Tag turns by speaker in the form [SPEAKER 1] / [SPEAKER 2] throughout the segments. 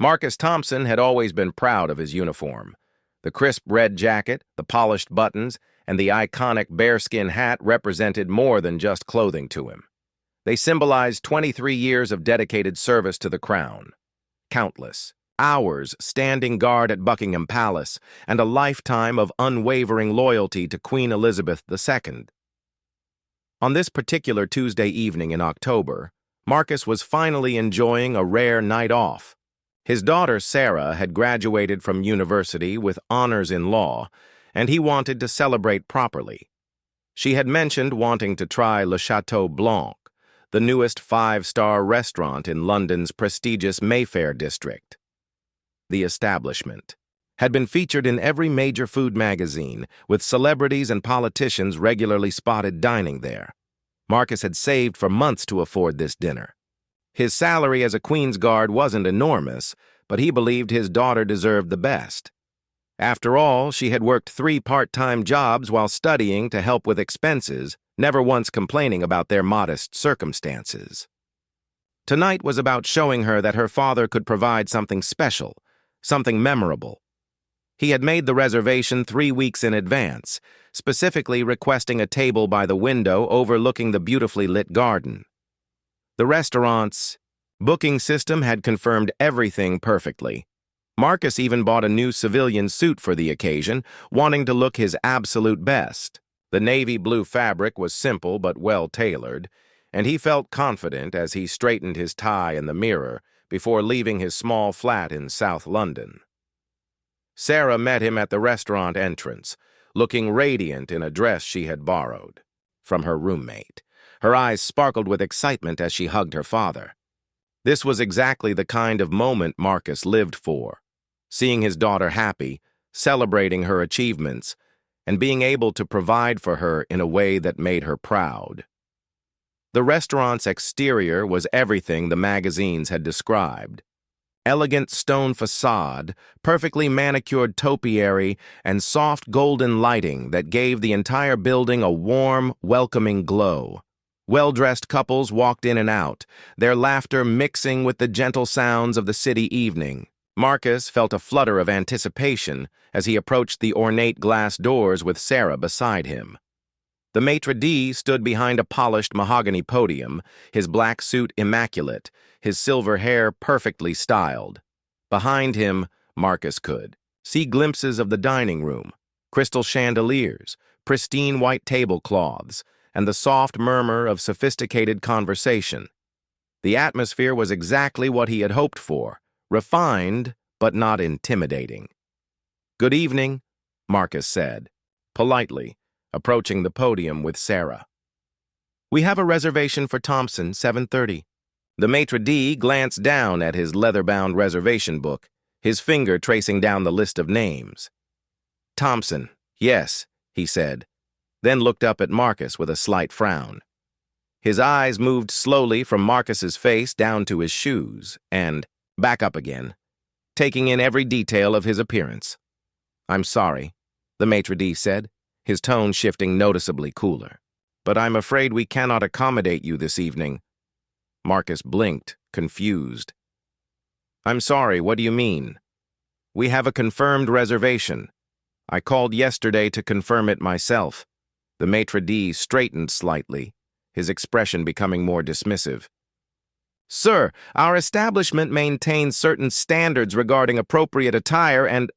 [SPEAKER 1] Marcus Thompson had always been proud of his uniform. The crisp red jacket, the polished buttons, and the iconic bearskin hat represented more than just clothing to him. They symbolized 23 years of dedicated service to the crown. Countless hours standing guard at Buckingham Palace, and a lifetime of unwavering loyalty to Queen Elizabeth II. On this particular Tuesday evening in October, Marcus was finally enjoying a rare night off. His daughter Sarah had graduated from university with honors in law, and he wanted to celebrate properly. She had mentioned wanting to try Le Chateau Blanc, the newest five-star restaurant in London's prestigious Mayfair district. The establishment had been featured in every major food magazine, with celebrities and politicians regularly spotted dining there. Marcus had saved for months to afford this dinner. His salary as a Queen's Guard wasn't enormous, but he believed his daughter deserved the best. After all, she had worked 3 part-time jobs while studying to help with expenses, never once complaining about their modest circumstances. Tonight was about showing her that her father could provide something special, something memorable. He had made the reservation 3 weeks in advance, specifically requesting a table by the window overlooking the beautifully lit garden. The restaurant's booking system had confirmed everything perfectly. Marcus even bought a new civilian suit for the occasion, wanting to look his absolute best. The navy blue fabric was simple but well-tailored, and he felt confident as he straightened his tie in the mirror before leaving his small flat in South London. Sarah met him at the restaurant entrance, looking radiant in a dress she had borrowed from her roommate. Her eyes sparkled with excitement as she hugged her father. This was exactly the kind of moment Marcus lived for, seeing his daughter happy, celebrating her achievements, and being able to provide for her in a way that made her proud. The restaurant's exterior was everything the magazines had described. Elegant stone facade, perfectly manicured topiary, and soft golden lighting that gave the entire building a warm, welcoming glow. Well-dressed couples walked in and out, their laughter mixing with the gentle sounds of the city evening. Marcus felt a flutter of anticipation as he approached the ornate glass doors with Sarah beside him. The maitre d' stood behind a polished mahogany podium, his black suit immaculate, his silver hair perfectly styled. Behind him, Marcus could see glimpses of the dining room, crystal chandeliers, pristine white tablecloths, and the soft murmur of sophisticated conversation. The atmosphere was exactly what he had hoped for, refined but not intimidating. "Good evening," Marcus said, politely, approaching the podium with Sarah. "We have a reservation for Thompson, 7:30. The maitre d' glanced down at his leather-bound reservation book, his finger tracing down the list of names. "Thompson, yes," he said, then looked up at Marcus with a slight frown. His eyes moved slowly from Marcus's face down to his shoes and back up again, taking in every detail of his appearance. "I'm sorry," the maitre d' said, his tone shifting noticeably cooler. "But I'm afraid we cannot accommodate you this evening." Marcus blinked, confused. "I'm sorry, what do you mean?" "We have a confirmed reservation. I called yesterday to confirm it myself." The maitre d' straightened slightly, his expression becoming more dismissive. "Sir, our establishment maintains certain standards regarding appropriate attire and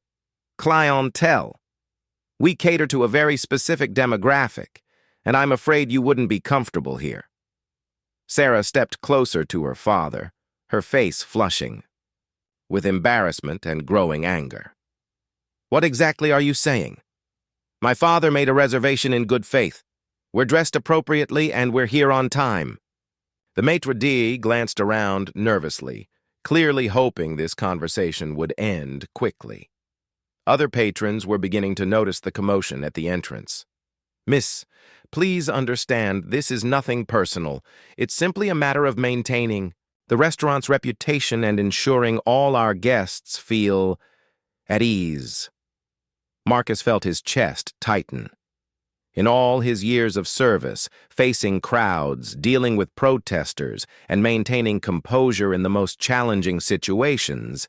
[SPEAKER 1] clientele. We cater to a very specific demographic, and I'm afraid you wouldn't be comfortable here." Sarah stepped closer to her father, her face flushing with embarrassment and growing anger. "What exactly are you saying? My father made a reservation in good faith. We're dressed appropriately and we're here on time." The maitre d' glanced around nervously, clearly hoping this conversation would end quickly. Other patrons were beginning to notice the commotion at the entrance. "Miss, please understand this is nothing personal. It's simply a matter of maintaining the restaurant's reputation and ensuring all our guests feel at ease." Marcus felt his chest tighten. In all his years of service, facing crowds, dealing with protesters, and maintaining composure in the most challenging situations,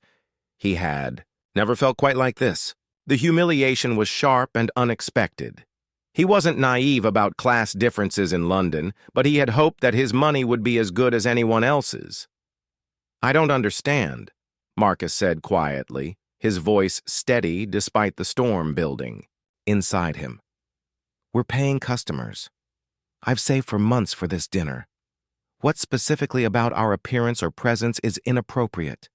[SPEAKER 1] He had never felt quite like this. The humiliation was sharp and unexpected. He wasn't naive about class differences in London, but he had hoped that his money would be as good as anyone else's. "I don't understand," Marcus said quietly, his voice steady despite the storm building inside him. "We're paying customers. I've saved for months for this dinner. What specifically about our appearance or presence is inappropriate?"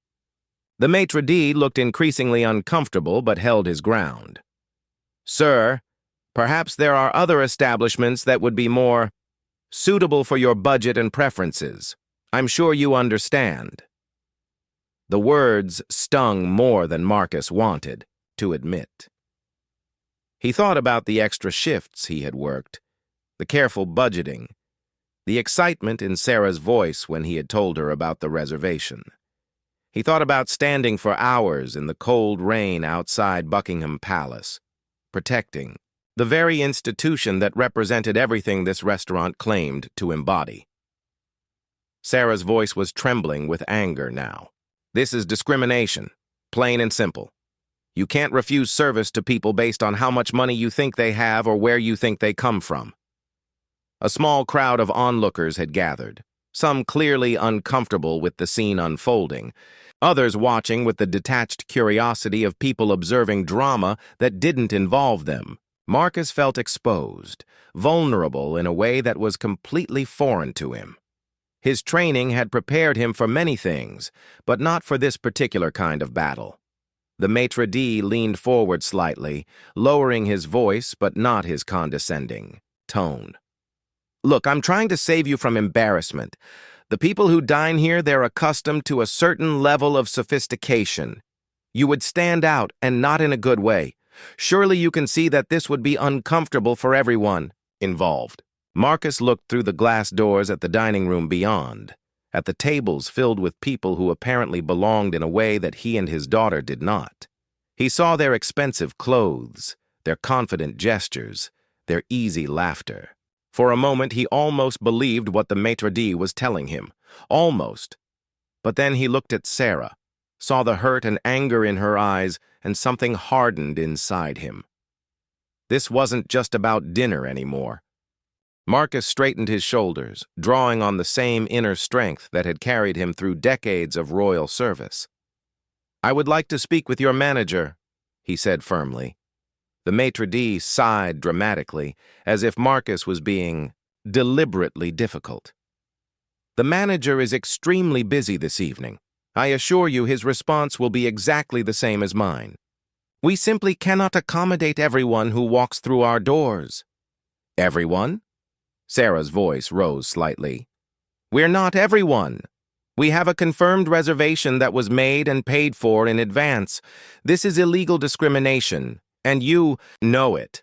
[SPEAKER 1] The maitre d' looked increasingly uncomfortable but held his ground. "Sir, perhaps there are other establishments that would be more suitable for your budget and preferences. I'm sure you understand." The words stung more than Marcus wanted to admit. He thought about the extra shifts he had worked, the careful budgeting, the excitement in Sarah's voice when he had told her about the reservation. He thought about standing for hours in the cold rain outside Buckingham Palace, protecting the very institution that represented everything this restaurant claimed to embody. Sarah's voice was trembling with anger now. "This is discrimination, plain and simple. You can't refuse service to people based on how much money you think they have or where you think they come from." A small crowd of onlookers had gathered, some clearly uncomfortable with the scene unfolding, others watching with the detached curiosity of people observing drama that didn't involve them. Marcus felt exposed, vulnerable in a way that was completely foreign to him. His training had prepared him for many things, but not for this particular kind of battle. The maitre d' leaned forward slightly, lowering his voice but not his condescending tone. "Look, I'm trying to save you from embarrassment. The people who dine here, they're accustomed to a certain level of sophistication. You would stand out, and not in a good way. Surely you can see that this would be uncomfortable for everyone involved." Marcus looked through the glass doors at the dining room beyond, at the tables filled with people who apparently belonged in a way that he and his daughter did not. He saw their expensive clothes, their confident gestures, their easy laughter. For a moment, he almost believed what the maitre d' was telling him. Almost. But then he looked at Sarah, saw the hurt and anger in her eyes, and something hardened inside him. This wasn't just about dinner anymore. Marcus straightened his shoulders, drawing on the same inner strength that had carried him through decades of royal service. "I would like to speak with your manager," he said firmly. The maitre d' sighed dramatically, as if Marcus was being deliberately difficult. "The manager is extremely busy this evening. I assure you his response will be exactly the same as mine. We simply cannot accommodate everyone who walks through our doors." "Everyone?" Sarah's voice rose slightly. "We're not everyone. We have a confirmed reservation that was made and paid for in advance. This is illegal discrimination, and you know it."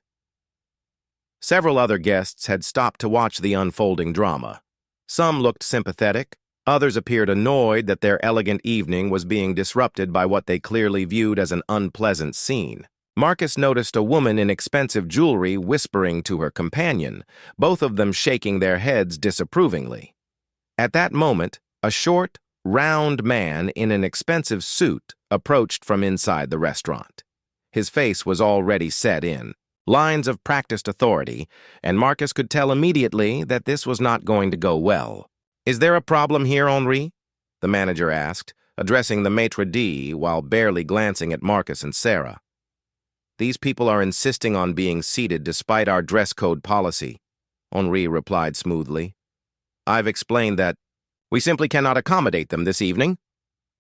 [SPEAKER 1] Several other guests had stopped to watch the unfolding drama. Some looked sympathetic, others appeared annoyed that their elegant evening was being disrupted by what they clearly viewed as an unpleasant scene. Marcus noticed a woman in expensive jewelry whispering to her companion, both of them shaking their heads disapprovingly. At that moment, a short, round man in an expensive suit approached from inside the restaurant. His face was already set in, lines of practiced authority, and Marcus could tell immediately that this was not going to go well. "Is there a problem here, Henri?" the manager asked, addressing the maitre d' while barely glancing at Marcus and Sarah. "These people are insisting on being seated despite our dress code policy," Henri replied smoothly. "I've explained that we simply cannot accommodate them this evening."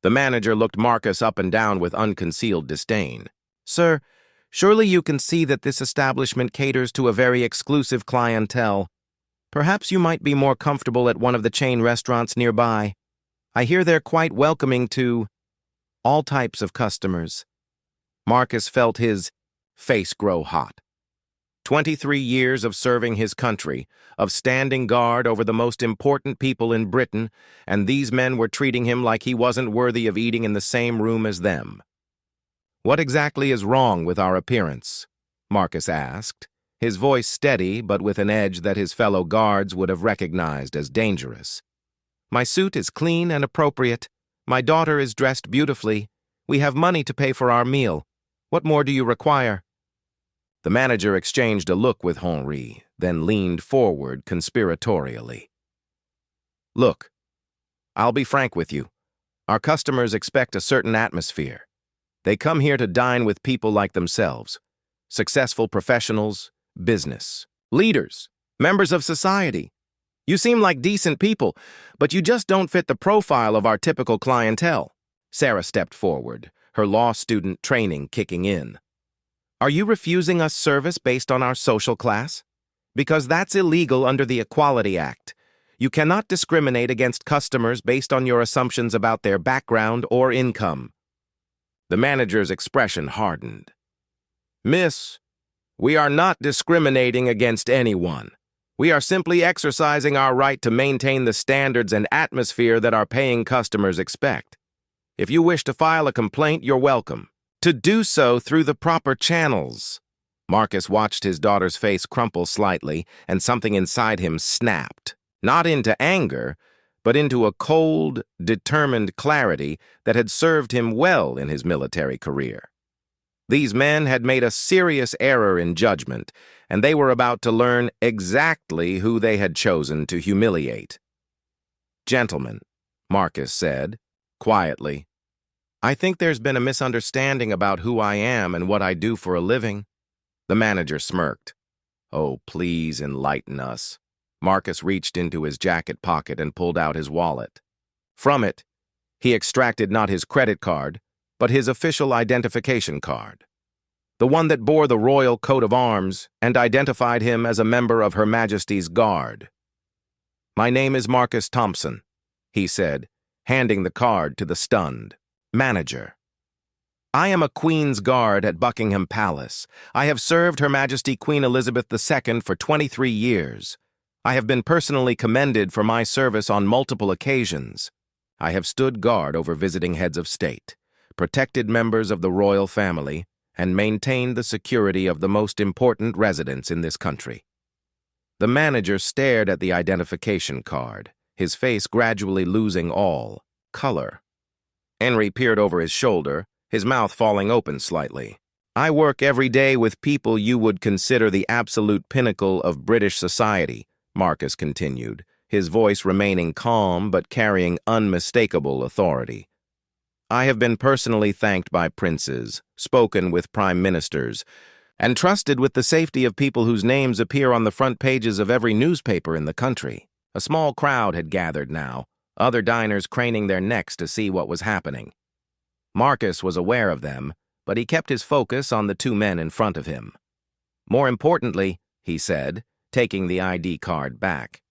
[SPEAKER 1] The manager looked Marcus up and down with unconcealed disdain. "Sir, surely you can see that this establishment caters to a very exclusive clientele. Perhaps you might be more comfortable at one of the chain restaurants nearby. I hear they're quite welcoming to all types of customers." Marcus felt his face grow hot. 23 years of serving his country, of standing guard over the most important people in Britain, and these men were treating him like he wasn't worthy of eating in the same room as them. "What exactly is wrong with our appearance?" Marcus asked, his voice steady but with an edge that his fellow guards would have recognized as dangerous. "My suit is clean and appropriate. My daughter is dressed beautifully. We have money to pay for our meal. What more do you require?" The manager exchanged a look with Henri, then leaned forward conspiratorially. "Look, I'll be frank with you. Our customers expect a certain atmosphere. They come here to dine with people like themselves, successful professionals, business, leaders, members of society. You seem like decent people, but you just don't fit the profile of our typical clientele." Sarah stepped forward, her law student training kicking in. "Are you refusing us service based on our social class? Because that's illegal under the Equality Act. You cannot discriminate against customers based on your assumptions about their background or income." The manager's expression hardened. "Miss, we are not discriminating against anyone. We are simply exercising our right to maintain the standards and atmosphere that our paying customers expect. If you wish to file a complaint, you're welcome to do so through the proper channels." Marcus watched his daughter's face crumple slightly, and something inside him snapped, not into anger, but into a cold, determined clarity that had served him well in his military career. These men had made a serious error in judgment, and they were about to learn exactly who they had chosen to humiliate. "Gentlemen," Marcus said, quietly, "I think there's been a misunderstanding about who I am and what I do for a living." The manager smirked. "Oh, please enlighten us." Marcus reached into his jacket pocket and pulled out his wallet. From it, he extracted not his credit card, but his official identification card, the one that bore the royal coat of arms and identified him as a member of Her Majesty's Guard. "My name is Marcus Thompson," he said, handing the card to the stunned manager. "I am a Queen's Guard at Buckingham Palace. I have served Her Majesty Queen Elizabeth II for 23 years. I have been personally commended for my service on multiple occasions. I have stood guard over visiting heads of state, protected members of the royal family, and maintained the security of the most important residents in this country." The manager stared at the identification card, his face gradually losing all color. Henri peered over his shoulder, his mouth falling open slightly. "I work every day with people you would consider the absolute pinnacle of British society," Marcus continued, his voice remaining calm but carrying unmistakable authority. "I have been personally thanked by princes, spoken with prime ministers, and trusted with the safety of people whose names appear on the front pages of every newspaper in the country." A small crowd had gathered now, other diners craning their necks to see what was happening. Marcus was aware of them, but he kept his focus on the two men in front of him. "More importantly," he said, taking the ID card back,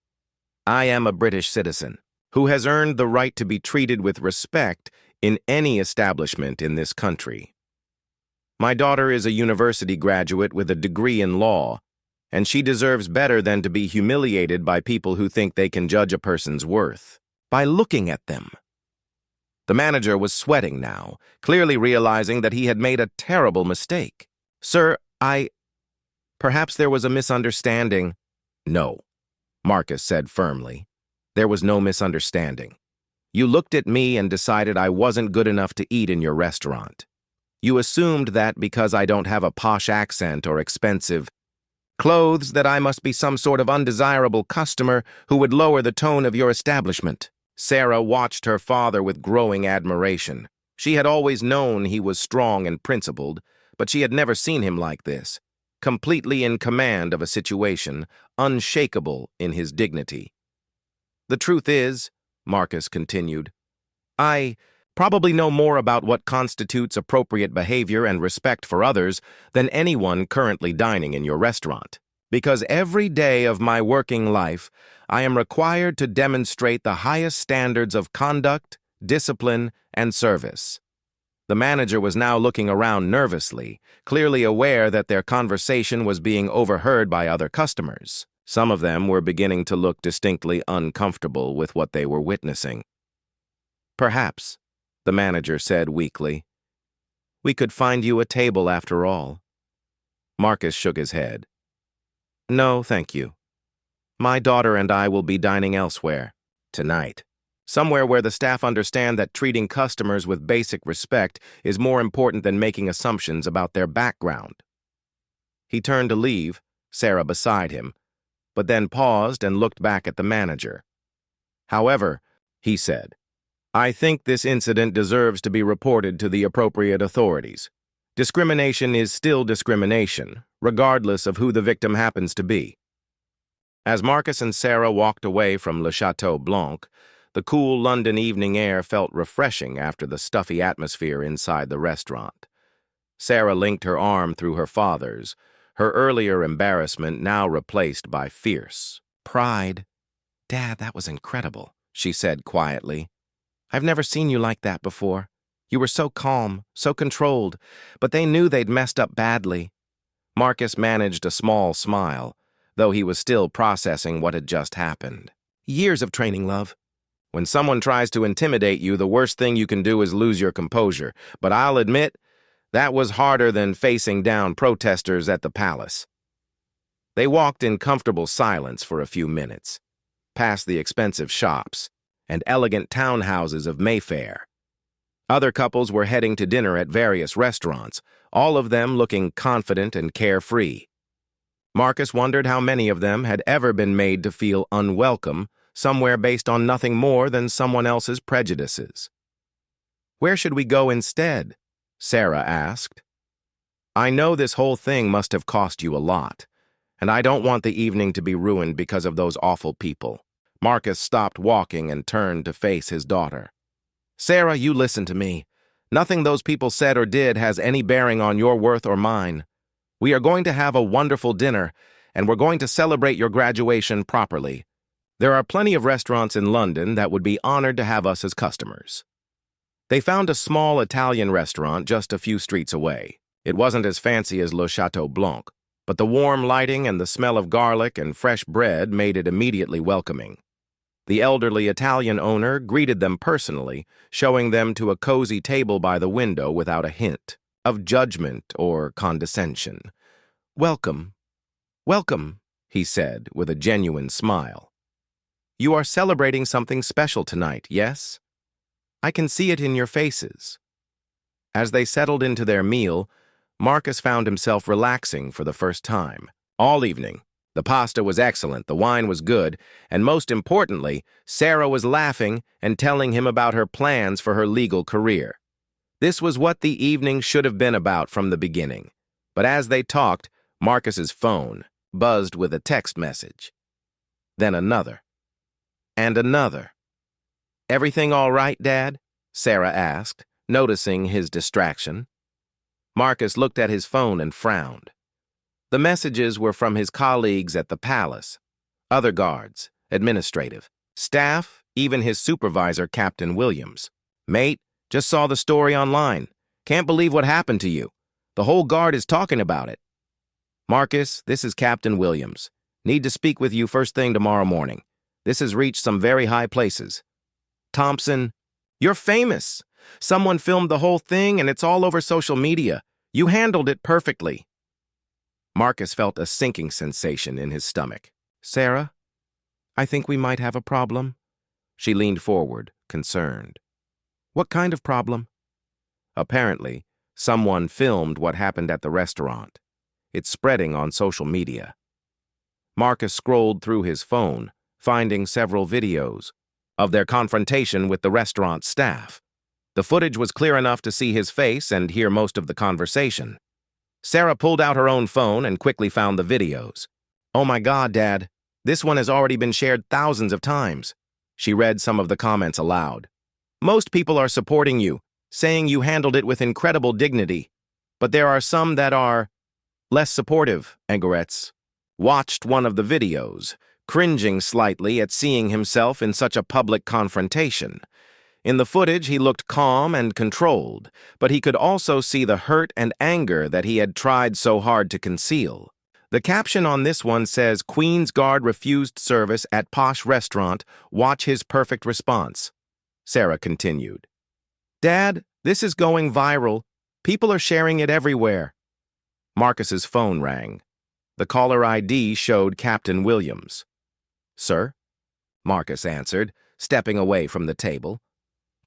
[SPEAKER 1] "I am a British citizen who has earned the right to be treated with respect in any establishment in this country. My daughter is a university graduate with a degree in law, and she deserves better than to be humiliated by people who think they can judge a person's worth by looking at them." The manager was sweating now, clearly realizing that he had made a terrible mistake. "Sir, perhaps there was a misunderstanding." "No," Marcus said firmly. "There was no misunderstanding. You looked at me and decided I wasn't good enough to eat in your restaurant. You assumed that because I don't have a posh accent or expensive clothes that I must be some sort of undesirable customer who would lower the tone of your establishment." Sarah watched her father with growing admiration. She had always known he was strong and principled, but she had never seen him like this, completely in command of a situation, unshakable in his dignity. "The truth is," Marcus continued, "I probably know more about what constitutes appropriate behavior and respect for others than anyone currently dining in your restaurant. Because every day of my working life, I am required to demonstrate the highest standards of conduct, discipline, and service." The manager was now looking around nervously, clearly aware that their conversation was being overheard by other customers. Some of them were beginning to look distinctly uncomfortable with what they were witnessing. "Perhaps," the manager said weakly, "we could find you a table after all." Marcus shook his head. "No, thank you. My daughter and I will be dining elsewhere tonight." Somewhere where the staff understand that treating customers with basic respect is more important than making assumptions about their background. He turned to leave, Sarah beside him, but then paused and looked back at the manager. However, he said, I think this incident deserves to be reported to the appropriate authorities. Discrimination is still discrimination, regardless of who the victim happens to be. As Marcus and Sarah walked away from Le Chateau Blanc, the cool London evening air felt refreshing after the stuffy atmosphere inside the restaurant. Sarah linked her arm through her father's, her earlier embarrassment now replaced by fierce pride. Dad, that was incredible, she said quietly. I've never seen you like that before. You were so calm, so controlled, but they knew they'd messed up badly. Marcus managed a small smile, though he was still processing what had just happened. Years of training, love. When someone tries to intimidate you, the worst thing you can do is lose your composure. But I'll admit, that was harder than facing down protesters at the palace. They walked in comfortable silence for a few minutes, past the expensive shops and elegant townhouses of Mayfair. Other couples were heading to dinner at various restaurants, all of them looking confident and carefree. Marcus wondered how many of them had ever been made to feel unwelcome somewhere based on nothing more than someone else's prejudices. Where should we go instead? Sarah asked. I know this whole thing must have cost you a lot, and I don't want the evening to be ruined because of those awful people. Marcus stopped walking and turned to face his daughter. Sarah, you listen to me. Nothing those people said or did has any bearing on your worth or mine. We are going to have a wonderful dinner, and we're going to celebrate your graduation properly. There are plenty of restaurants in London that would be honored to have us as customers. They found a small Italian restaurant just a few streets away. It wasn't as fancy as Le Chateau Blanc, but the warm lighting and the smell of garlic and fresh bread made it immediately welcoming. The elderly Italian owner greeted them personally, showing them to a cozy table by the window without a hint of judgment or condescension. Welcome, welcome, he said with a genuine smile. You are celebrating something special tonight, yes? I can see it in your faces. As they settled into their meal, Marcus found himself relaxing for the first time. All evening, the pasta was excellent, the wine was good, and most importantly, Sarah was laughing and telling him about her plans for her legal career. This was what the evening should have been about from the beginning. But as they talked, Marcus's phone buzzed with a text message. Then another. And another. Everything all right, Dad? Sarah asked, noticing his distraction. Marcus looked at his phone and frowned. The messages were from his colleagues at the palace, other guards, administrative, staff, even his supervisor, Captain Williams. Mate, just saw the story online. Can't believe what happened to you. The whole guard is talking about it. Marcus, this is Captain Williams. Need to speak with you first thing tomorrow morning. This has reached some very high places. Thompson, you're famous. Someone filmed the whole thing and it's all over social media. You handled it perfectly. Marcus felt a sinking sensation in his stomach. Sarah, I think we might have a problem. She leaned forward, concerned. What kind of problem? Apparently, someone filmed what happened at the restaurant. It's spreading on social media. Marcus scrolled through his phone, finding several videos of their confrontation with the restaurant staff. The footage was clear enough to see his face and hear most of the conversation. Sarah pulled out her own phone and quickly found the videos. Oh my God, Dad, this one has already been shared thousands of times. She read some of the comments aloud. Most people are supporting you, saying you handled it with incredible dignity. But there are some that are less supportive, Angoretz. Watched one of the videos, cringing slightly at seeing himself in such a public confrontation. In the footage, he looked calm and controlled, but he could also see the hurt and anger that he had tried so hard to conceal. The caption on this one says, Queen's Guard refused service at posh restaurant, watch his perfect response. Sarah continued. Dad, this is going viral. People are sharing it everywhere. Marcus's phone rang. The caller ID showed Captain Williams. Sir? Marcus answered, stepping away from the table.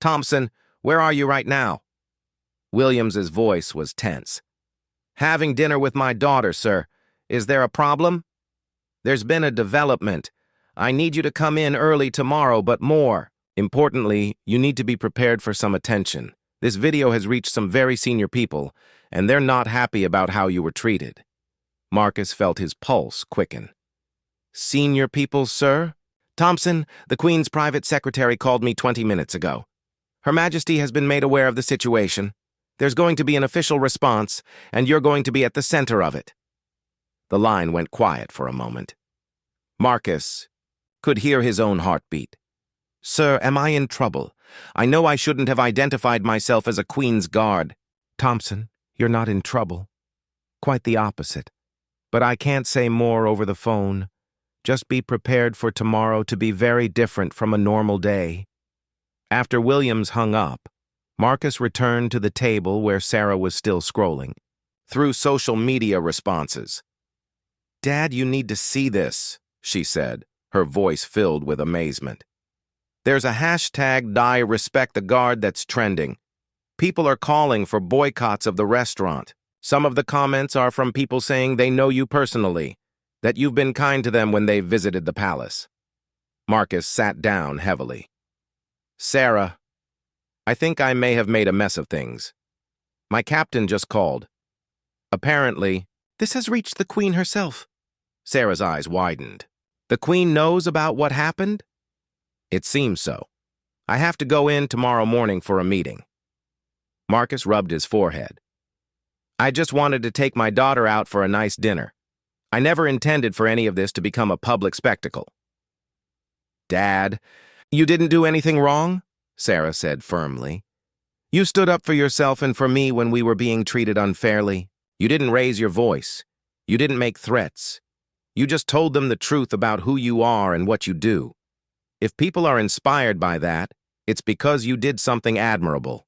[SPEAKER 1] "Thompson, where are you right now?" Williams's voice was tense. "Having dinner with my daughter, sir. Is there a problem?" "There's been a development. I need you to come in early tomorrow, but more importantly, you need to be prepared for some attention. This video has reached some very senior people, and they're not happy about how you were treated." Marcus felt his pulse quicken. "Senior people, sir?" "Thompson, the Queen's private secretary called me 20 minutes ago. Her Majesty has been made aware of the situation. There's going to be an official response, and you're going to be at the center of it." The line went quiet for a moment. Marcus could hear his own heartbeat. "Sir, am I in trouble? I know I shouldn't have identified myself as a Queen's Guard." "Thompson, you're not in trouble. Quite the opposite. But I can't say more over the phone. Just be prepared for tomorrow to be very different from a normal day." After Williams hung up, Marcus returned to the table where Sarah was still scrolling through social media responses. "Dad, you need to see this," she said, her voice filled with amazement. "There's a hashtag Die Respect the Guard that's trending. People are calling for boycotts of the restaurant. Some of the comments are from people saying they know you personally, that you've been kind to them when they've visited the palace." Marcus sat down heavily. "Sarah, I think I may have made a mess of things. My captain just called. Apparently, this has reached the Queen herself." Sarah's eyes widened. "The Queen knows about what happened?" "It seems so. I have to go in tomorrow morning for a meeting." Marcus rubbed his forehead. "I just wanted to take my daughter out for a nice dinner. I never intended for any of this to become a public spectacle." "Dad, you didn't do anything wrong," Sarah said firmly. "You stood up for yourself and for me when we were being treated unfairly. You didn't raise your voice. You didn't make threats. You just told them the truth about who you are and what you do. If people are inspired by that, it's because you did something admirable."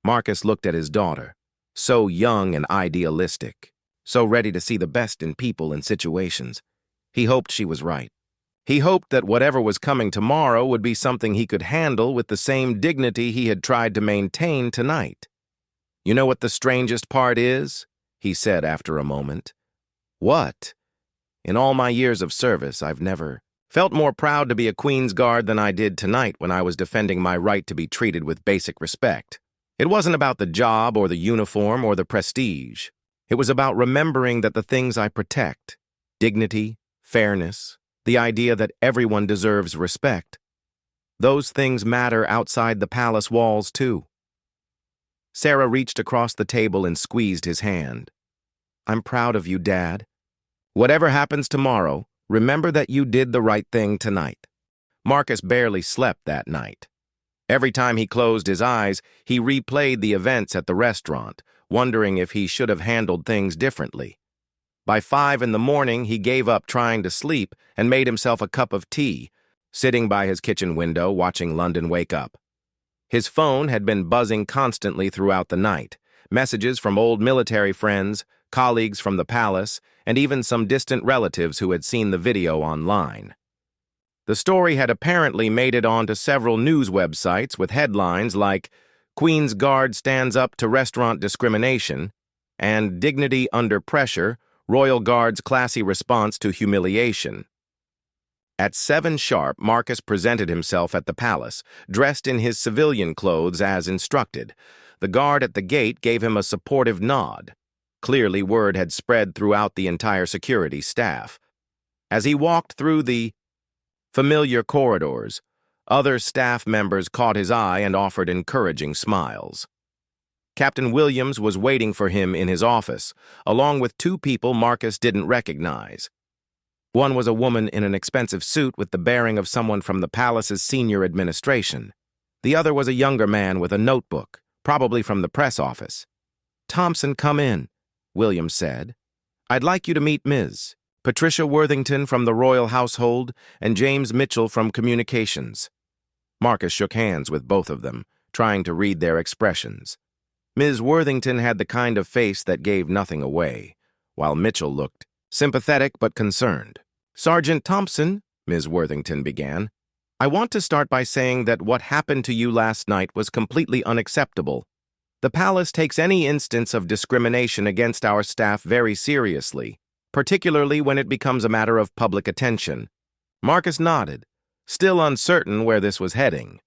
[SPEAKER 1] Marcus looked at his daughter, so young and idealistic, so ready to see the best in people and situations. He hoped she was right. He hoped that whatever was coming tomorrow would be something he could handle with the same dignity he had tried to maintain tonight. "You know what the strangest part is?" he said after a moment. "What? In all my years of service, I've never felt more proud to be a Queen's Guard than I did tonight when I was defending my right to be treated with basic respect. It wasn't about the job or the uniform or the prestige. It was about remembering that the things I protect, dignity, fairness, the idea that everyone deserves respect, those things matter outside the palace walls too." Sarah reached across the table and squeezed his hand. "I'm proud of you, Dad. Whatever happens tomorrow, remember that you did the right thing tonight." Marcus barely slept that night. Every time he closed his eyes, he replayed the events at the restaurant, wondering if he should have handled things differently. By 5 in the morning, he gave up trying to sleep and made himself a cup of tea, sitting by his kitchen window watching London wake up. His phone had been buzzing constantly throughout the night, messages from old military friends, colleagues from the palace, and even some distant relatives who had seen the video online. The story had apparently made it onto several news websites with headlines like "Queen's Guard Stands Up to Restaurant Discrimination" and "Dignity Under Pressure, Royal Guard's Classy Response to Humiliation." At 7 sharp, Marcus presented himself at the palace, dressed in his civilian clothes as instructed. The guard at the gate gave him a supportive nod. Clearly, word had spread throughout the entire security staff. As he walked through the familiar corridors, other staff members caught his eye and offered encouraging smiles. Captain Williams was waiting for him in his office, along with 2 people Marcus didn't recognize. One was a woman in an expensive suit with the bearing of someone from the palace's senior administration. The other was a younger man with a notebook, probably from the press office. "Thompson, come in," Williams said. "I'd like you to meet Ms. Patricia Worthington from the royal household and James Mitchell from communications." Marcus shook hands with both of them, trying to read their expressions. Ms. Worthington had the kind of face that gave nothing away, while Mitchell looked sympathetic but concerned. "Sergeant Thompson," Ms. Worthington began, I want to start by saying that what happened to you last night was completely unacceptable. The palace takes any instance of discrimination against our staff very seriously, particularly when it becomes a matter of public attention. Marcus nodded, still uncertain where this was heading.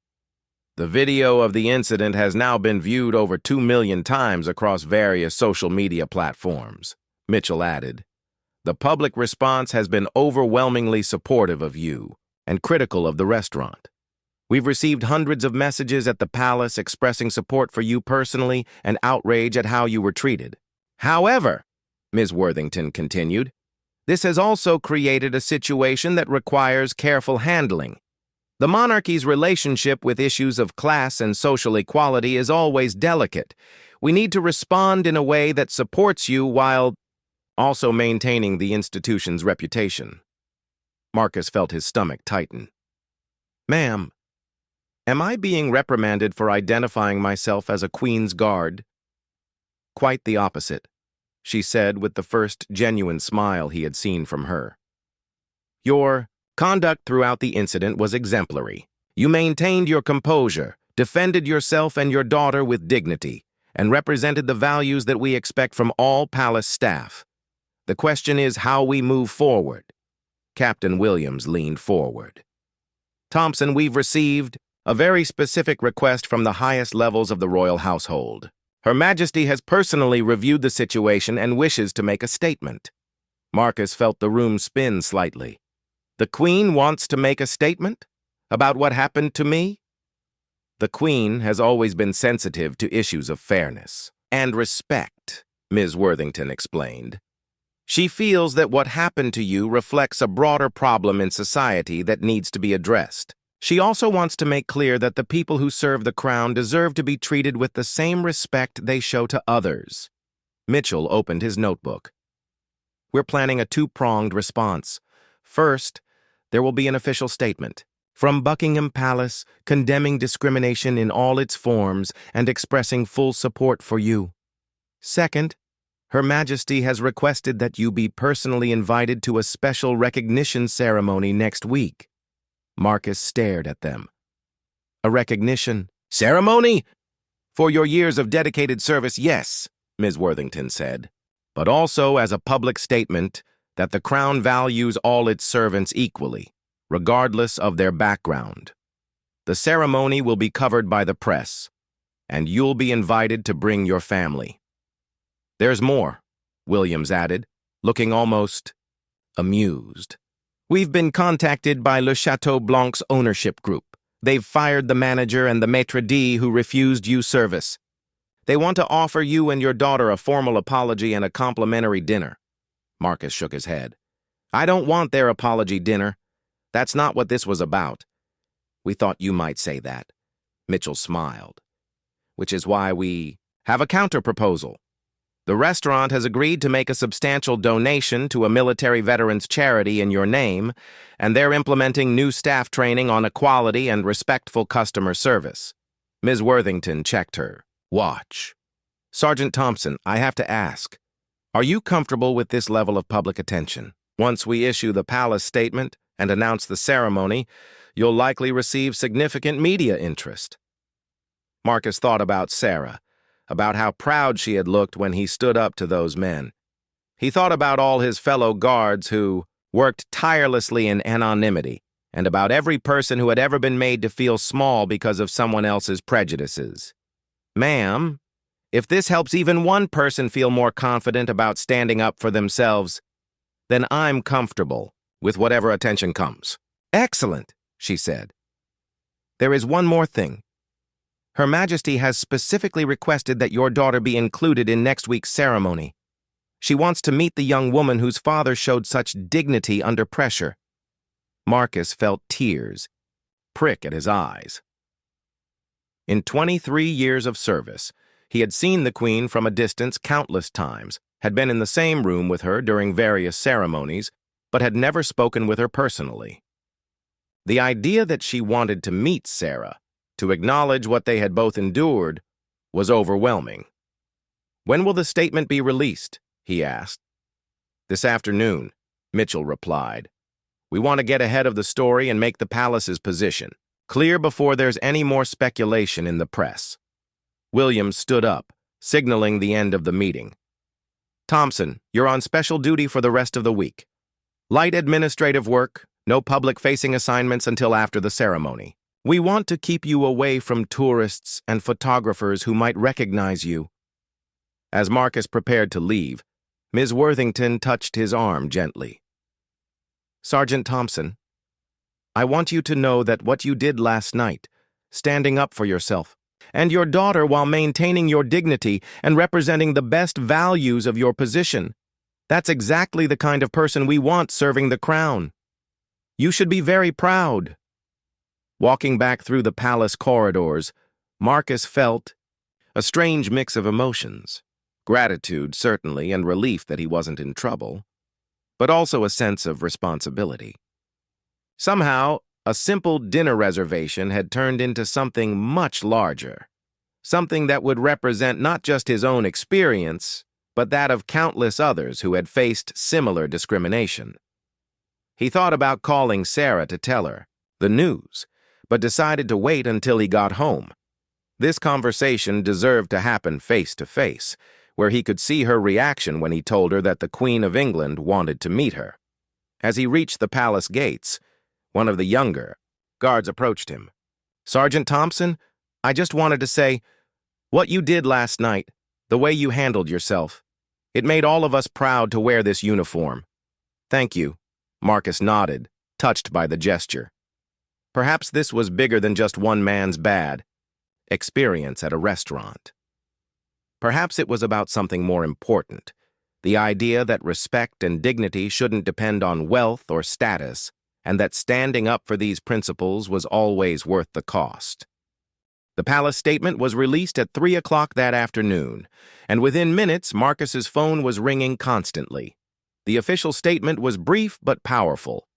[SPEAKER 1] The video of the incident has now been viewed over 2 million times across various social media platforms, Mitchell added. The public response has been overwhelmingly supportive of you and critical of the restaurant. We've received hundreds of messages at the palace expressing support for you personally and outrage at how you were treated. However, Ms. Worthington continued, this has also created a situation that requires careful handling. The monarchy's relationship with issues of class and social equality is always delicate. We need to respond in a way that supports you while also maintaining the institution's reputation. Marcus felt his stomach tighten. Ma'am, am I being reprimanded for identifying myself as a Queen's Guard? Quite the opposite, she said with the first genuine smile he had seen from her. Your conduct throughout the incident was exemplary. You maintained your composure, defended yourself and your daughter with dignity, and represented the values that we expect from all palace staff. The question is how we move forward. Captain Williams leaned forward. Thompson, we've received a very specific request from the highest levels of the royal household. Her Majesty has personally reviewed the situation and wishes to make a statement. Marcus felt the room spin slightly. The Queen wants to make a statement? About what happened to me? The Queen has always been sensitive to issues of fairness and respect, Ms. Worthington explained. She feels that what happened to you reflects a broader problem in society that needs to be addressed. She also wants to make clear that the people who serve the crown deserve to be treated with the same respect they show to others. Mitchell opened his notebook. We're planning a two-pronged response. First, there will be an official statement from Buckingham Palace condemning discrimination in all its forms and expressing full support for you. Second, Her Majesty has requested that you be personally invited to a special recognition ceremony next week. Marcus stared at them. A recognition ceremony? For your years of dedicated service, yes, Ms. Worthington said, but also as a public statement that the Crown values all its servants equally, regardless of their background. The ceremony will be covered by the press, and you'll be invited to bring your family. There's more, Williams added, looking almost amused. We've been contacted by Le Chateau Blanc's ownership group. They've fired the manager and the maitre d' who refused you service. They want to offer you and your daughter a formal apology and a complimentary dinner. Marcus shook his head. I don't want their apology dinner. That's not what this was about. We thought you might say that. Mitchell smiled. Which is why we have a counter-proposal. The restaurant has agreed to make a substantial donation to a military veterans charity in your name, and they're implementing new staff training on equality and respectful customer service. Ms. Worthington checked her watch. Sergeant Thompson, I have to ask, are you comfortable with this level of public attention? Once we issue the palace statement and announce the ceremony, you'll likely receive significant media interest. Marcus thought about Sarah, about how proud she had looked when he stood up to those men. He thought about all his fellow guards who worked tirelessly in anonymity, and about every person who had ever been made to feel small because of someone else's prejudices. Ma'am, if this helps even one person feel more confident about standing up for themselves, then I'm comfortable with whatever attention comes. Excellent, she said. There is one more thing. Her Majesty has specifically requested that your daughter be included in next week's ceremony. She wants to meet the young woman whose father showed such dignity under pressure. Marcus felt tears prick at his eyes. In 23 years of service, he had seen the Queen from a distance countless times, had been in the same room with her during various ceremonies, but had never spoken with her personally. The idea that she wanted to meet Sarah, to acknowledge what they had both endured, was overwhelming. When will the statement be released? He asked. This afternoon, Mitchell replied. We want to get ahead of the story and make the palace's position clear before there's any more speculation in the press. William stood up, signaling the end of the meeting. Thompson, you're on special duty for the rest of the week. Light administrative work, no public-facing assignments until after the ceremony. We want to keep you away from tourists and photographers who might recognize you. As Marcus prepared to leave, Ms. Worthington touched his arm gently. Sergeant Thompson, I want you to know that what you did last night, standing up for yourself, and your daughter while maintaining your dignity and representing the best values of your position, that's exactly the kind of person we want serving the crown. You should be very proud. Walking back through the palace corridors, Marcus felt a strange mix of emotions. Gratitude, certainly, and relief that he wasn't in trouble, but also a sense of responsibility. Somehow, a simple dinner reservation had turned into something much larger, something that would represent not just his own experience, but that of countless others who had faced similar discrimination. He thought about calling Sarah to tell her the news, but decided to wait until he got home. This conversation deserved to happen face to face, where he could see her reaction when he told her that the Queen of England wanted to meet her. As he reached the palace gates, one of the younger guards approached him. Sergeant Thompson, I just wanted to say, what you did last night, the way you handled yourself, it made all of us proud to wear this uniform. Thank you. Marcus nodded, touched by the gesture. Perhaps this was bigger than just one man's bad experience at a restaurant. Perhaps it was about something more important, the idea that respect and dignity shouldn't depend on wealth or status, and that standing up for these principles was always worth the cost. The palace statement was released at 3 o'clock that afternoon, and within minutes Marcus's phone was ringing constantly. The official statement was brief but powerful.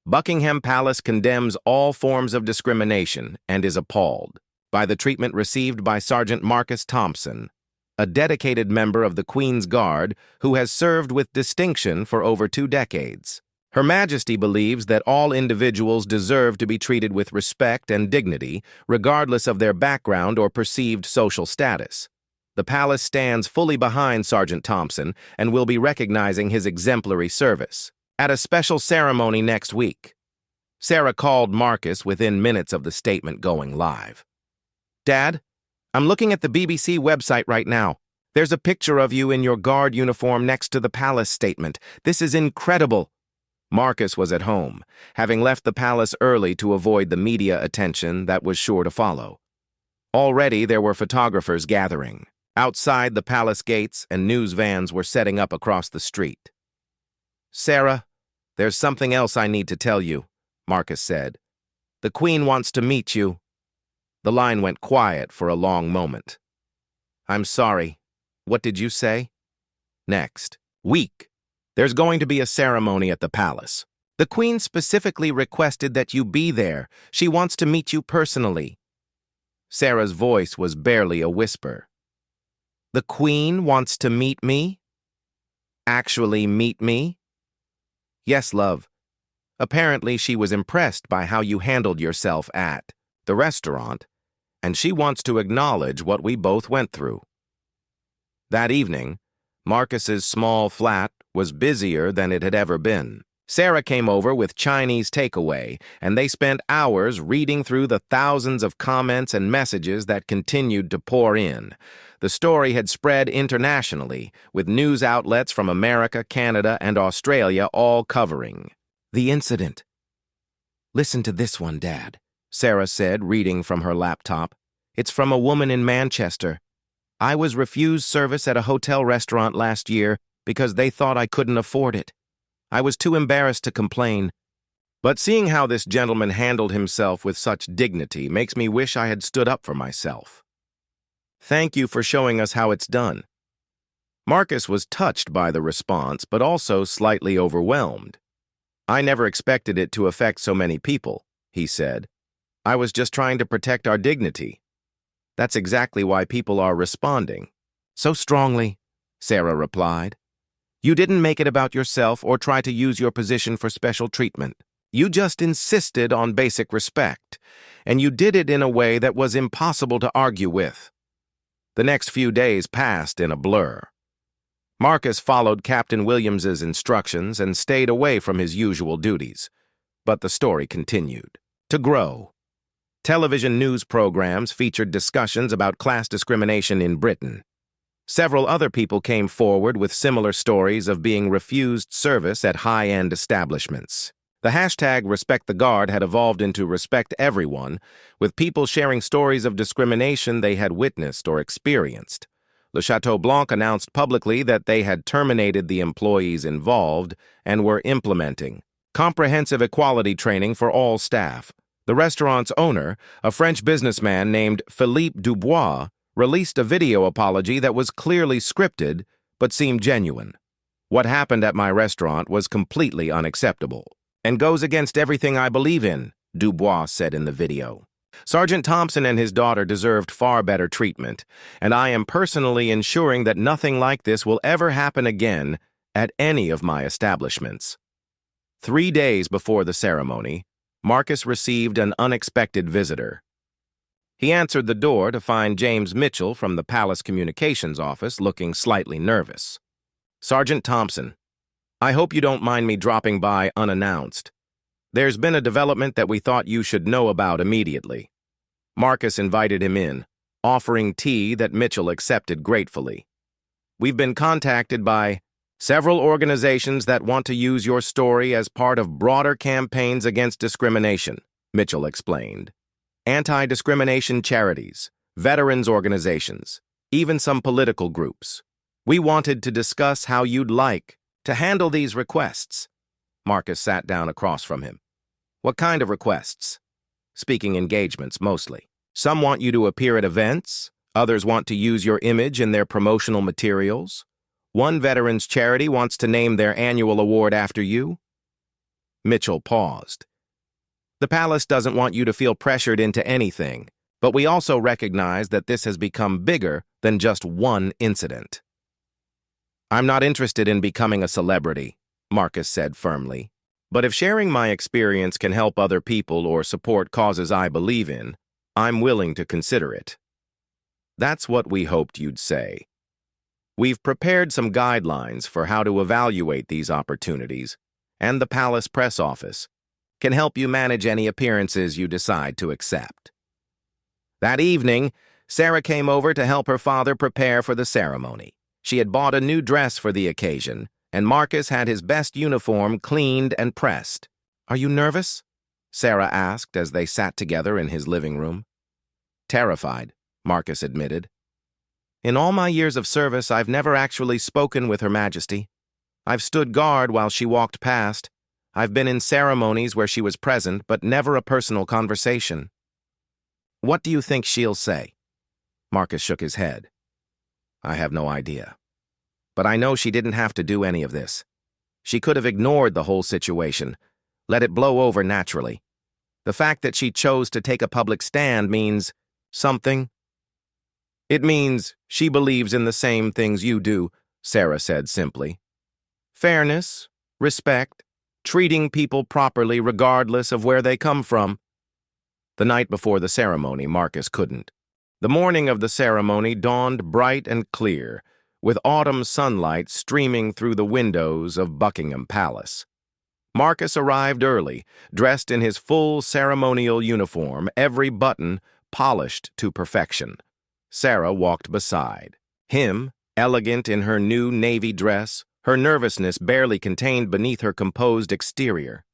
[SPEAKER 1] Buckingham Palace condemns all forms of discrimination and is appalled by the treatment received by Sergeant Marcus Thompson, a dedicated member of the Queen's Guard who has served with distinction for over 2 decades. Her Majesty believes that all individuals deserve to be treated with respect and dignity, regardless of their background or perceived social status. The palace stands fully behind Sergeant Thompson and will be recognizing his exemplary service at a special ceremony next week. Sarah called Marcus within minutes of the statement going live. Dad, I'm looking at the BBC website right now. There's a picture of you in your guard uniform next to the palace statement. This is incredible. Marcus was at home, having left the palace early to avoid the media attention that was sure to follow. Already there were photographers gathering. Outside the palace gates and news vans were setting up across the street. Sarah, there's something else I need to tell you, Marcus said. The Queen wants to meet you. The line went quiet for a long moment. I'm sorry. What did you say? Next week, there's going to be a ceremony at the palace. The Queen specifically requested that you be there. She wants to meet you personally. Sarah's voice was barely a whisper. The Queen wants to meet me? Actually meet me? Yes, love. Apparently she was impressed by how you handled yourself at the restaurant, and she wants to acknowledge what we both went through. That evening, Marcus's small flat was busier than it had ever been. Sarah came over with Chinese takeaway, and they spent hours reading through the thousands of comments and messages that continued to pour in. The story had spread internationally, with news outlets from America, Canada, and Australia all covering the incident. Listen to this one, Dad, Sarah said, reading from her laptop. It's from a woman in Manchester. I was refused service at a hotel restaurant last year because they thought I couldn't afford it. I was too embarrassed to complain. But seeing how this gentleman handled himself with such dignity makes me wish I had stood up for myself. Thank you for showing us how it's done. Marcus was touched by the response, but also slightly overwhelmed. I never expected it to affect so many people, he said. I was just trying to protect our dignity. That's exactly why people are responding so strongly, Sarah replied. You didn't make it about yourself or try to use your position for special treatment. You just insisted on basic respect, and you did it in a way that was impossible to argue with. The next few days passed in a blur. Marcus followed Captain Williams's instructions and stayed away from his usual duties. But the story continued to grow. Television news programs featured discussions about class discrimination in Britain. Several other people came forward with similar stories of being refused service at high-end establishments. The hashtag Respect the Guard had evolved into Respect Everyone, with people sharing stories of discrimination they had witnessed or experienced. Le Chateau Blanc announced publicly that they had terminated the employees involved and were implementing comprehensive equality training for all staff. The restaurant's owner, a French businessman named Philippe Dubois, released a video apology that was clearly scripted but seemed genuine. "What happened at my restaurant was completely unacceptable and goes against everything I believe in," Dubois said in the video. "Sergeant Thompson and his daughter deserved far better treatment, and I am personally ensuring that nothing like this will ever happen again at any of my establishments." 3 days before the ceremony, Marcus received an unexpected visitor. He answered the door to find James Mitchell from the Palace Communications Office looking slightly nervous. "Sergeant Thompson, I hope you don't mind me dropping by unannounced. There's been a development that we thought you should know about immediately." Marcus invited him in, offering tea that Mitchell accepted gratefully. "We've been contacted by several organizations that want to use your story as part of broader campaigns against discrimination," Mitchell explained. "Anti-discrimination charities, veterans organizations, even some political groups. We wanted to discuss how you'd like to handle these requests." Marcus sat down across from him. "What kind of requests?" "Speaking engagements, mostly. Some want you to appear at events, others want to use your image in their promotional materials. One veterans charity wants to name their annual award after you." Mitchell paused. "The palace doesn't want you to feel pressured into anything, but we also recognize that this has become bigger than just one incident." "I'm not interested in becoming a celebrity," Marcus said firmly. "But if sharing my experience can help other people or support causes I believe in, I'm willing to consider it." "That's what we hoped you'd say. We've prepared some guidelines for how to evaluate these opportunities, and the Palace Press Office can help you manage any appearances you decide to accept." That evening, Sarah came over to help her father prepare for the ceremony. She had bought a new dress for the occasion, and Marcus had his best uniform cleaned and pressed. "Are you nervous?" Sarah asked as they sat together in his living room. "Terrified," Marcus admitted. "In all my years of service, I've never actually spoken with Her Majesty. I've stood guard while she walked past. I've been in ceremonies where she was present, but never a personal conversation." "What do you think she'll say?" Marcus shook his head. "I have no idea. But I know she didn't have to do any of this. She could have ignored the whole situation, let it blow over naturally. The fact that she chose to take a public stand means something." "It means she believes in the same things you do," Sarah said simply. "Fairness, respect, treating people properly regardless of where they come from." The night before the ceremony, Marcus couldn't. The morning of the ceremony dawned bright and clear, with autumn sunlight streaming through the windows of Buckingham Palace. Marcus arrived early, dressed in his full ceremonial uniform, every button polished to perfection. Sarah walked beside him, elegant in her new navy dress, her nervousness barely contained beneath her composed exterior.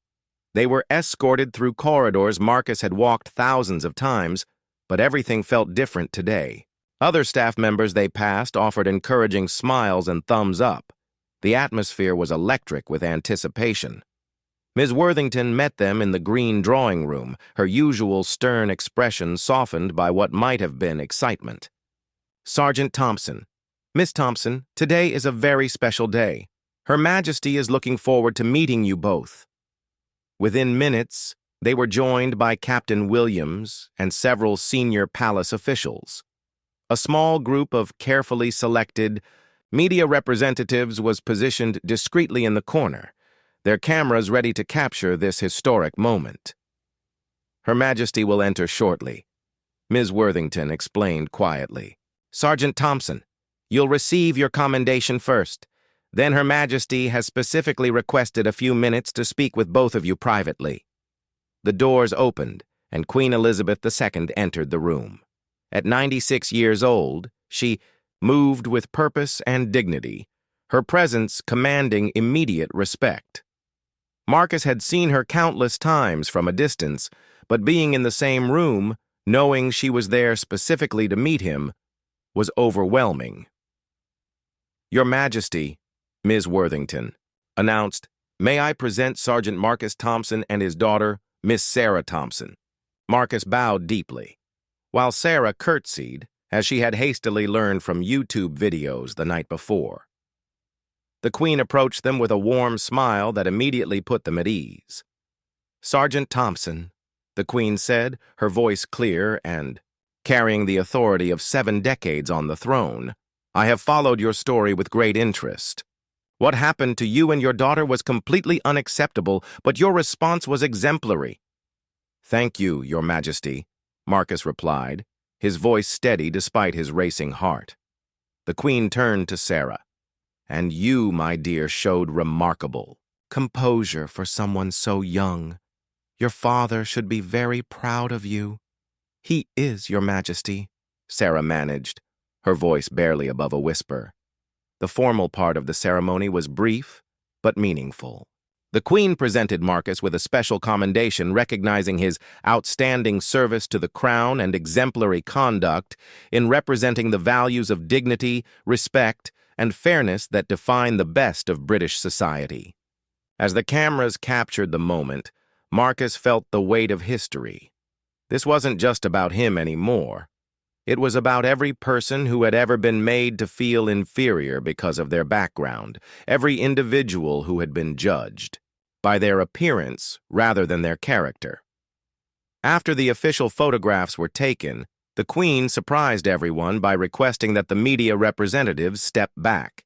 [SPEAKER 1] They were escorted through corridors Marcus had walked thousands of times, but everything felt different today. Other staff members they passed offered encouraging smiles and thumbs up. The atmosphere was electric with anticipation. Ms. Worthington met them in the green drawing room, her usual stern expression softened by what might have been excitement. "Sergeant Thompson, Miss Thompson, today is a very special day. Her Majesty is looking forward to meeting you both." Within minutes, they were joined by Captain Williams and several senior palace officials. A small group of carefully selected media representatives was positioned discreetly in the corner, their cameras ready to capture this historic moment. Her Majesty will enter shortly, Ms. Worthington explained quietly. Sergeant Thompson, you'll receive your commendation first. Then Her Majesty has specifically requested a few minutes to speak with both of you privately. The doors opened, and Queen Elizabeth II entered the room. At 96 years old, she moved with purpose and dignity, her presence commanding immediate respect. Marcus had seen her countless times from a distance, but being in the same room, knowing she was there specifically to meet him, was overwhelming. Your Majesty, Ms. Worthington, announced, may I present Sergeant Marcus Thompson and his daughter, Miss Sarah Thompson. Marcus bowed deeply, while Sarah curtsied, as she had hastily learned from YouTube videos the night before. The Queen approached them with a warm smile that immediately put them at ease. Sergeant Thompson, the Queen said, her voice clear and carrying the authority of 7 decades on the throne, I have followed your story with great interest. What happened to you and your daughter was completely unacceptable, but your response was exemplary. Thank you, Your Majesty, Marcus replied, his voice steady despite his racing heart. The Queen turned to Sarah. And you, my dear, showed remarkable composure for someone so young. Your father should be very proud of you. He is, Your Majesty, Sarah managed, her voice barely above a whisper. The formal part of the ceremony was brief, but meaningful. The Queen presented Marcus with a special commendation recognizing his outstanding service to the crown and exemplary conduct in representing the values of dignity, respect, and fairness that define the best of British society. As the cameras captured the moment, Marcus felt the weight of history. This wasn't just about him anymore. It was about every person who had ever been made to feel inferior because of their background, every individual who had been judged by their appearance rather than their character. After the official photographs were taken, the Queen surprised everyone by requesting that the media representatives step back.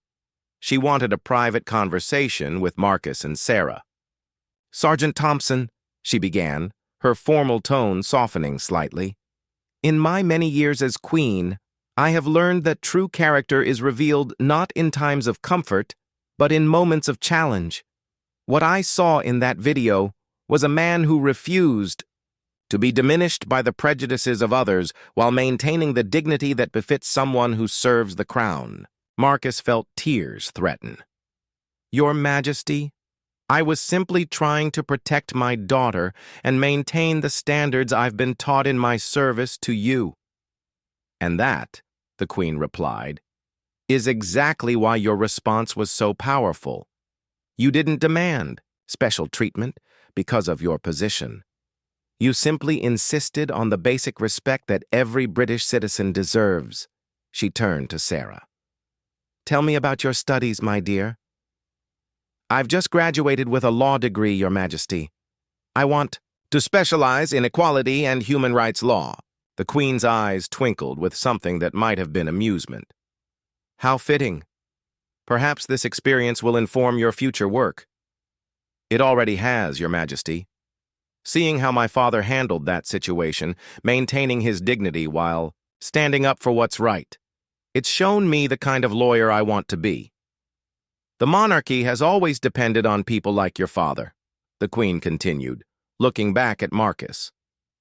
[SPEAKER 1] She wanted a private conversation with Marcus and Sarah. Sergeant Thompson, she began, her formal tone softening slightly. In my many years as Queen, I have learned that true character is revealed not in times of comfort, but in moments of challenge. What I saw in that video was a man who refused to be diminished by the prejudices of others while maintaining the dignity that befits someone who serves the crown. Marcus felt tears threaten. Your Majesty, I was simply trying to protect my daughter and maintain the standards I've been taught in my service to you. And that, the Queen replied, is exactly why your response was so powerful. You didn't demand special treatment because of your position. You simply insisted on the basic respect that every British citizen deserves. She turned to Sarah. Tell me about your studies, my dear. I've just graduated with a law degree, Your Majesty. I want to specialize in equality and human rights law. The Queen's eyes twinkled with something that might have been amusement. How fitting. Perhaps this experience will inform your future work. It already has, Your Majesty. Seeing how my father handled that situation, maintaining his dignity while standing up for what's right, it's shown me the kind of lawyer I want to be. The monarchy has always depended on people like your father, the Queen continued, looking back at Marcus.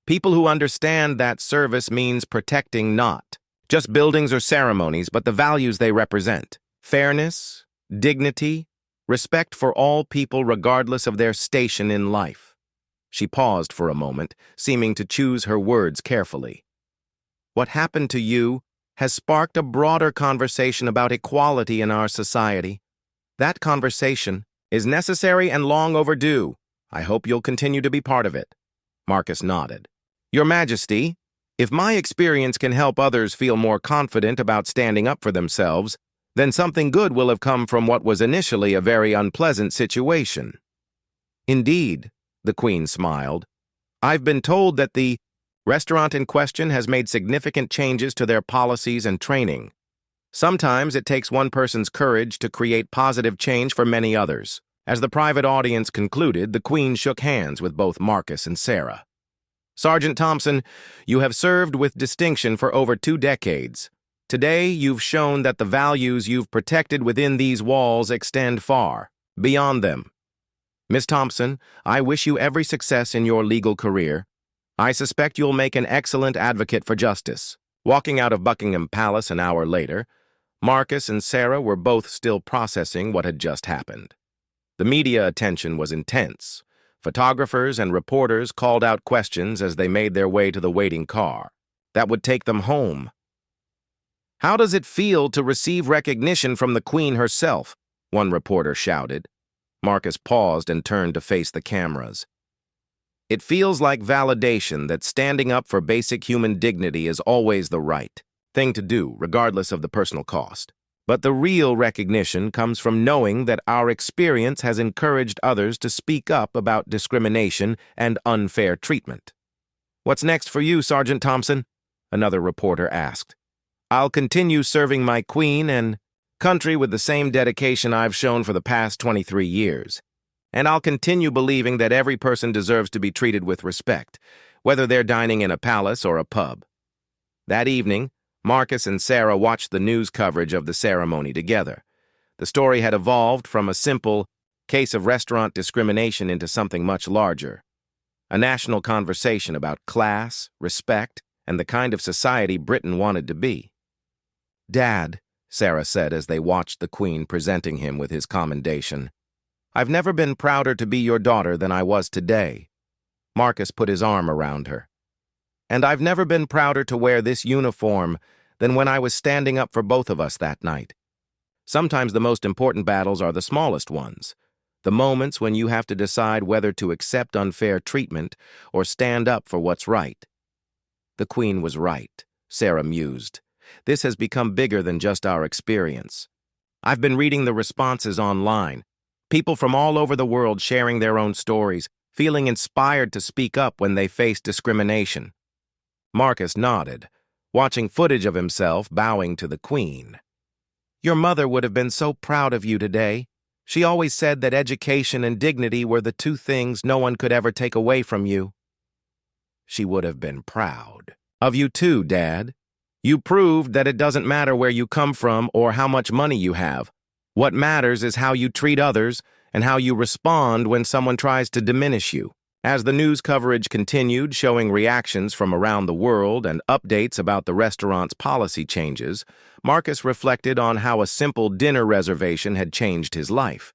[SPEAKER 1] People who understand that service means protecting not just buildings or ceremonies, but the values they represent. Fairness, dignity, respect for all people regardless of their station in life. She paused for a moment, seeming to choose her words carefully. What happened to you has sparked a broader conversation about equality in our society. That conversation is necessary and long overdue. I hope you'll continue to be part of it. Marcus nodded. Your Majesty, if my experience can help others feel more confident about standing up for themselves, then something good will have come from what was initially a very unpleasant situation. Indeed, the Queen smiled. I've been told that the restaurant in question has made significant changes to their policies and training. Sometimes it takes one person's courage to create positive change for many others. As the private audience concluded, the Queen shook hands with both Marcus and Sarah. "Sergeant Thompson, you have served with distinction for over 2 decades. Today, you've shown that the values you've protected within these walls extend far, beyond them. Miss Thompson, I wish you every success in your legal career. I suspect you'll make an excellent advocate for justice." Walking out of Buckingham Palace an hour later, Marcus and Sarah were both still processing what had just happened. The media attention was intense. Photographers and reporters called out questions as they made their way to the waiting car that would take them home. "How does it feel to receive recognition from the Queen herself?" one reporter shouted. Marcus paused and turned to face the cameras. "It feels like validation that standing up for basic human dignity is always the right thing to do, regardless of the personal cost. But the real recognition comes from knowing that our experience has encouraged others to speak up about discrimination and unfair treatment." "What's next for you, Sergeant Thompson?" another reporter asked. "I'll continue serving my Queen and country with the same dedication I've shown for the past 23 years. And I'll continue believing that every person deserves to be treated with respect, whether they're dining in a palace or a pub." That evening, Marcus and Sarah watched the news coverage of the ceremony together. The story had evolved from a simple case of restaurant discrimination into something much larger. A national conversation about class, respect, and the kind of society Britain wanted to be. "Dad," Sarah said as they watched the Queen presenting him with his commendation, "I've never been prouder to be your daughter than I was today." Marcus put his arm around her. "And I've never been prouder to wear this uniform than when I was standing up for both of us that night. Sometimes the most important battles are the smallest ones, the moments when you have to decide whether to accept unfair treatment or stand up for what's right." The Queen was right, Sarah mused. "This has become bigger than just our experience. I've been reading the responses online. People from all over the world sharing their own stories, feeling inspired to speak up when they face discrimination." Marcus nodded, watching footage of himself bowing to the Queen. "Your mother would have been so proud of you today. She always said that education and dignity were the 2 things no one could ever take away from you." "She would have been proud of you too, Dad. You proved that it doesn't matter where you come from or how much money you have. What matters is how you treat others and how you respond when someone tries to diminish you." As the news coverage continued, showing reactions from around the world and updates about the restaurant's policy changes, Marcus reflected on how a simple dinner reservation had changed his life.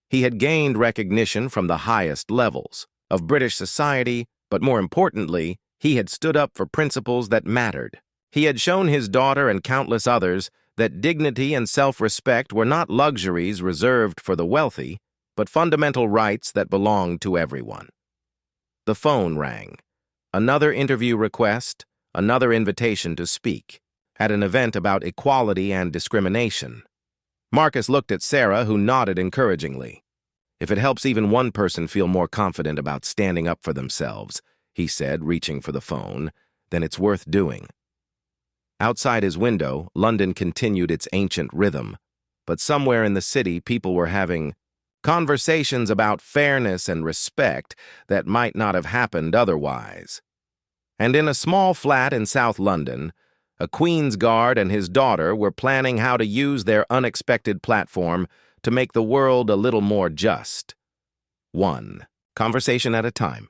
[SPEAKER 1] He had gained recognition from the highest levels of British society, but more importantly, he had stood up for principles that mattered. He had shown his daughter and countless others that dignity and self-respect were not luxuries reserved for the wealthy, but fundamental rights that belonged to everyone. The phone rang. Another interview request, another invitation to speak, at an event about equality and discrimination. Marcus looked at Sarah, who nodded encouragingly. "If it helps even one person feel more confident about standing up for themselves," he said, reaching for the phone, "then it's worth doing." Outside his window, London continued its ancient rhythm, but somewhere in the city people were having conversations about fairness and respect that might not have happened otherwise. And in a small flat in South London, a Queen's Guard and his daughter were planning how to use their unexpected platform to make the world a little more just. One conversation at a time.